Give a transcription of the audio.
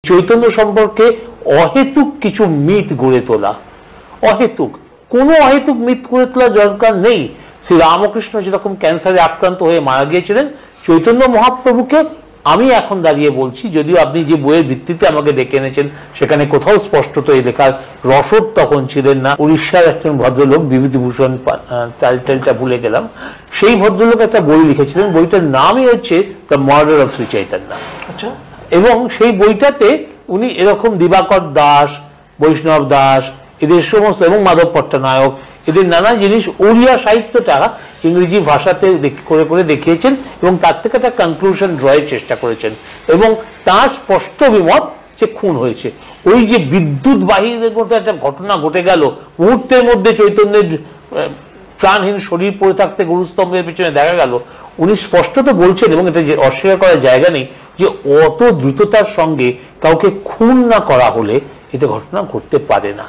চৈতন্য সম্পর্কে অহেতুক কিছু মিথ গড়ে তোলা, অহেতুক কোনো অহেতুক মিথ গড়ে তোলা দরকার নেই। শ্রী রামকৃষ্ণ যেরকম ক্যান্সারে আক্রান্ত হয়ে মারা গিয়েছিলেন, চৈতন্য মহাপ্রভুকে আমি এখন দাঁড়িয়ে বলছি, যদিও আপনি যে বইয়ের ভিত্তিতে আমাকে ডেকে এনেছেন সেখানে কোথাও স্পষ্টত এই লেখার রসদ তখন ছিলেন না। উড়িষ্যার একজন ভদ্রলোক, বিভূতিভূষণ টাইটেলটা ভুলে গেলাম, সেই ভদ্রলোক একটা বই লিখেছিলেন, বইটার নামই হচ্ছে the murder of Shri Chaitanya. আচ্ছা। এবং সেই বইটাতে উনি এরকম দিবাকর দাস, বৈষ্ণব দাস, এদের সমস্ত, এবং মাধব পট্টনায়ক, এদের নানা জিনিস ওড়িয়া সাহিত্যটা ইংরেজি ভাষাতে করে করে দেখিয়েছেন এবং তার থেকে একটা কনক্লুশন ড্রয়ের চেষ্টা করেছেন। এবং তার স্পষ্ট অভিমত যে খুন হয়েছে। ওই যে বিদ্যুৎ বাহিনীদের মধ্যে একটা ঘটনা ঘটে গেল, মুহূর্তের মধ্যে চৈতন্যের প্রাণহীন শরীর পড়ে থাকতে গুরুস্তম্ভের পিছনে দেখা গেল, উনি স্পষ্টত বলছেন, এবং এটা অস্বীকার করার জায়গা নেই, যে অত দ্রুততার সঙ্গে কাউকে খুন না করা হলে এটা ঘটনা ঘটতে পারে না।